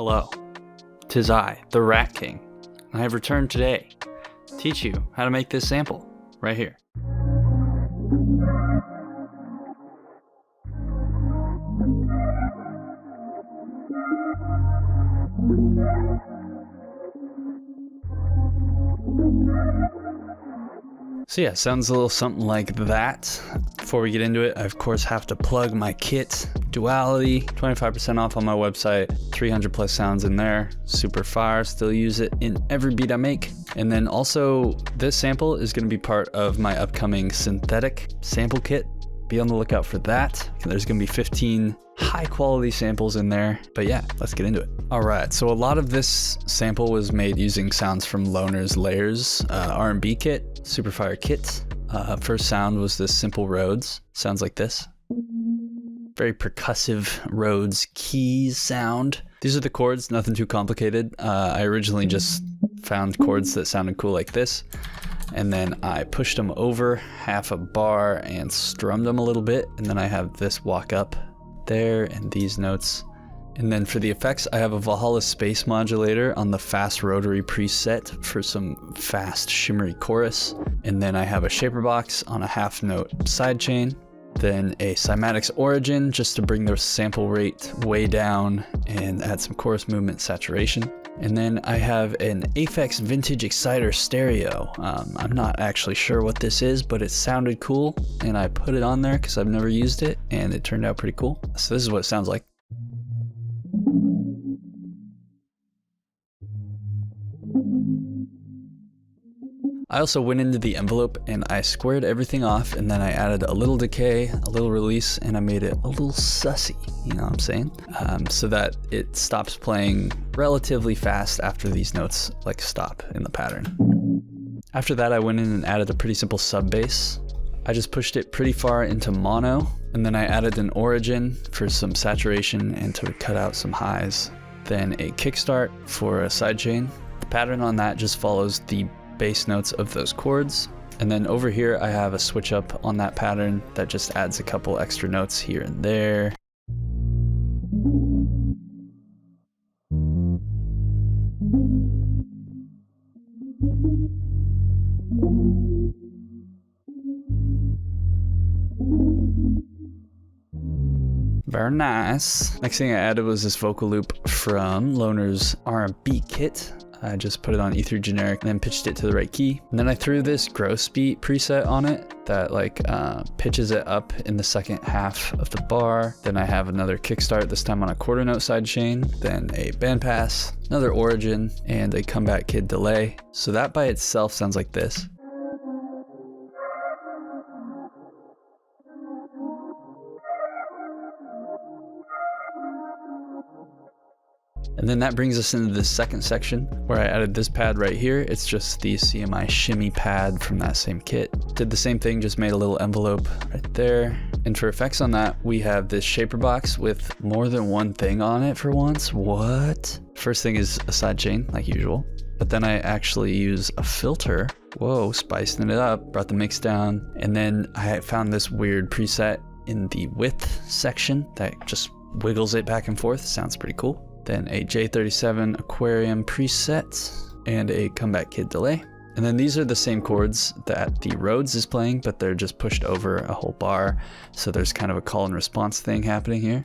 Hello, 'tis I, the Rat King, and I have returned today to teach you how to make this sample right here. So yeah, sounds a little something like that. Before we get into it, I of course have to plug my kit, Duality, 25% off on my website, 300 plus sounds in there, super fire, still use it in every beat I make. And then also this sample is gonna be part of my upcoming synthetic sample kit. Be on the lookout for that. There's gonna be 15 high quality samples in there, but yeah, let's get into it. All right, so a lot of this sample was made using sounds from Loner's Layers R&B kit, super fire kit. First sound was this simple Rhodes, sounds like this. Very percussive Rhodes keys sound. These are the chords, nothing too complicated. I originally just found chords that sounded cool like this, and then I pushed them over half a bar and strummed them a little bit, and then I have this walk up there and these notes. And then for the effects, I have a Valhalla space modulator on the fast rotary preset for some fast shimmery chorus. And then I have a shaper box on a half note sidechain. Then a cymatics origin just to bring the sample rate way down and add some chorus movement saturation. And then I have an Aphex Vintage Exciter stereo. I'm not actually sure what this is, but it sounded cool and I put it on there because I've never used it and it turned out pretty cool. So this is what it sounds like. I also went into the envelope and I squared everything off, and then I added a little decay, a little release, and I made it a little sussy, you know what I'm saying? So that it stops playing relatively fast after these notes like stop in the pattern. After that, I went in and added a pretty simple sub bass. I just pushed it pretty far into mono, and then I added an origin for some saturation and to cut out some highs. Then a kickstart for a sidechain. The pattern on that just follows the bass notes of those chords. And then over here I have a switch up on that pattern that just adds a couple extra notes here and there. Very nice. Next thing I added was this vocal loop from Loner's R&B kit. I just put it on E3 generic and then pitched it to the right key. And then I threw this gross beat preset on it that like pitches it up in the second half of the bar. Then I have another kickstart, this time on a quarter note sidechain, then a bandpass, another origin, and a comeback kid delay. So that by itself sounds like this. And then that brings us into the second section where I added this pad right here. It's just the CMI shimmy pad from that same kit. Did the same thing, just made a little envelope right there. And for effects on that, we have this shaper box with more than one thing on it for once. What? First thing is a sidechain like usual, but then I actually use a filter. Whoa, spicing it up, brought the mix down. And then I found this weird preset in the width section that just wiggles it back and forth. Sounds pretty cool. Then a J37 aquarium preset and a comeback kid delay. And then these are the same chords that the Rhodes is playing, but they're just pushed over a whole bar. So there's kind of a call and response thing happening here.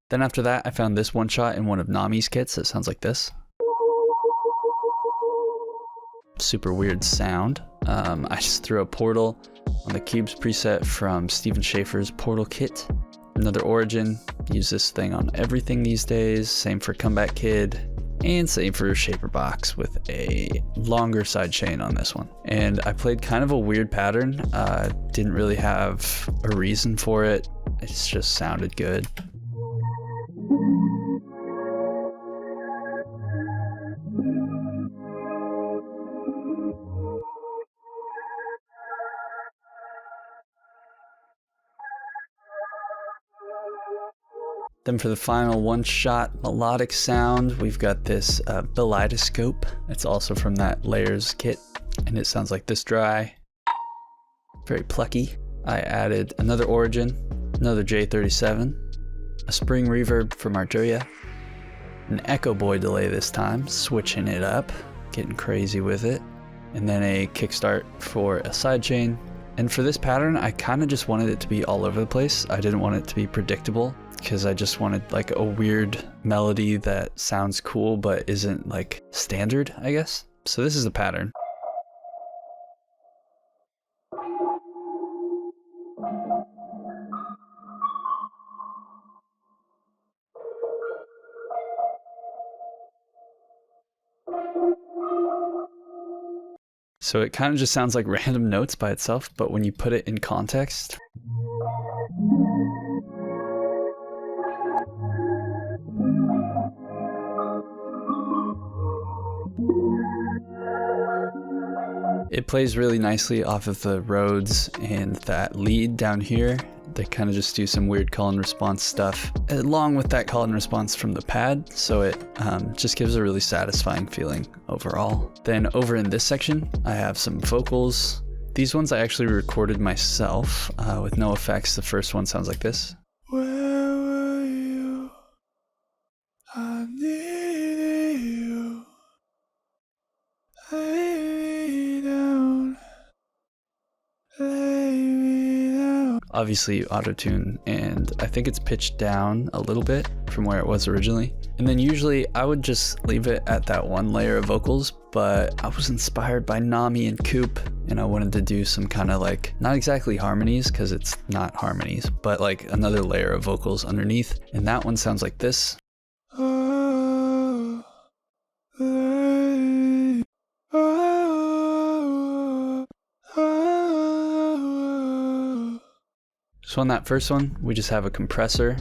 Then after that, I found this one shot in one of Nami's kits that sounds like this. Super weird sound. I just threw a portal on the cubes preset from Steven Schaefer's portal kit. Another origin, use this thing on everything these days. Same for comeback kid and same for shaper box with a longer sidechain on this one. And I played kind of a weird pattern. Didn't really have a reason for it. It just sounded good. Then for the final one-shot melodic sound, we've got this kaleidoscope. It's also from that Layers kit, and it sounds like this dry. Very plucky. I added another origin, another J37, a spring reverb from Arturia, an echo boy delay this time, switching it up, getting crazy with it, and then a kickstart for a sidechain. And for this pattern, I kind of just wanted it to be all over the place. I didn't want it to be predictable because I just wanted like a weird melody that sounds cool but isn't like standard, I guess. So this is the pattern. So it kind of just sounds like random notes by itself, but when you put it in context, it plays really nicely off of the Rhodes and that lead down here. They kind of just do some weird call and response stuff along with that call and response from the pad. So it just gives a really satisfying feeling overall. Then over in this section, I have some vocals. These ones I actually recorded myself with no effects. The first one sounds like this. Where were you? I needed you. Lay me down. Lay me down. Obviously auto-tune, and I think it's pitched down a little bit from where it was originally. And then usually I would just leave it at that one layer of vocals, but I was inspired by Nami and Coop, and I wanted to do some kind of like, not exactly harmonies, because it's not harmonies, but like another layer of vocals underneath. And that one sounds like this. So on that first one, we just have a compressor,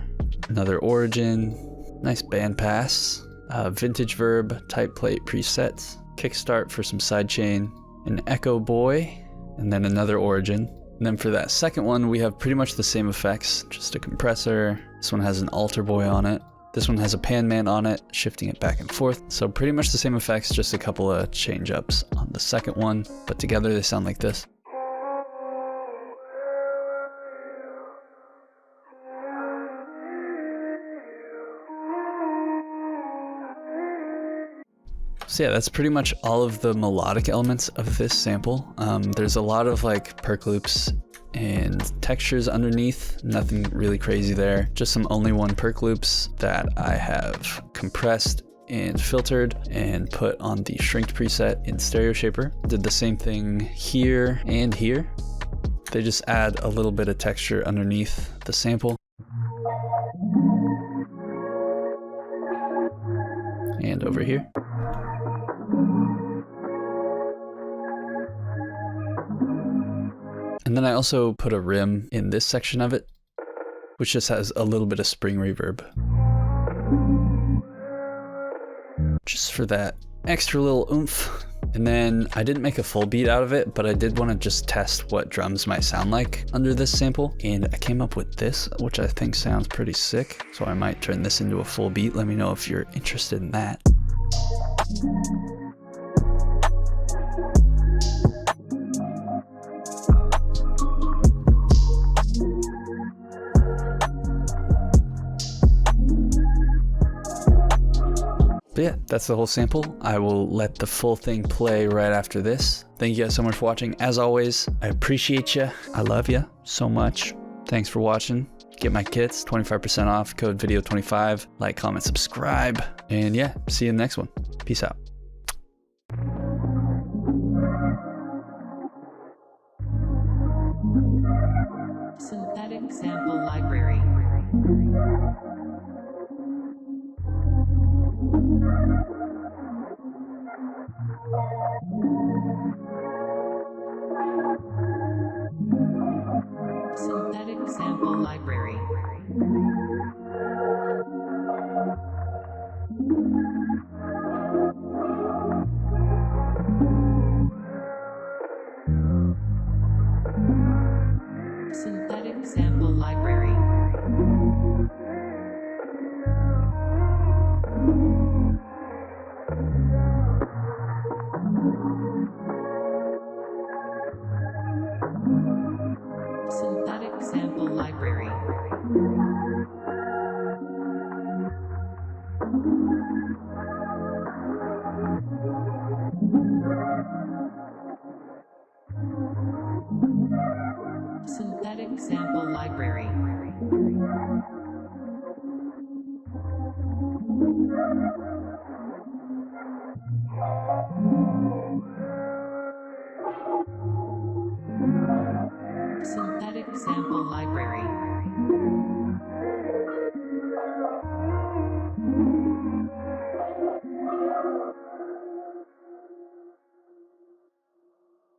another origin, nice band pass, vintage verb, type plate presets, kickstart for some sidechain, an echo boy, and then another origin. And then for that second one, we have pretty much the same effects, just a compressor. This one has an alter boy on it. This one has a pan man on it, shifting it back and forth. So pretty much the same effects, just a couple of change ups on the second one, but together they sound like this. So yeah, that's pretty much all of the melodic elements of this sample. There's a lot of like perc loops and textures underneath, nothing really crazy there. Just some only one perc loops that I have compressed and filtered and put on the shrinked preset in Stereo Shaper. Did the same thing here and here. They just add a little bit of texture underneath the sample. And over here. And then I also put a rim in this section of it, which just has a little bit of spring reverb. Just for that extra little oomph. And then I didn't make a full beat out of it, but I did want to just test what drums might sound like under this sample. And I came up with this, which I think sounds pretty sick. So I might turn this into a full beat. Let me know if you're interested in that. But yeah, that's the whole sample. I will let the full thing play right after this. Thank you guys so much for watching. As always, I appreciate you. I love you so much. Thanks for watching. Get my kits, 25% off, code video25. Like, comment, subscribe. And yeah, see you in the next one. Peace out. Synthetic sample library. Synthetic sample library. Synthetic sample library. Synthetic Synthetic sample library. Synthetic sample library.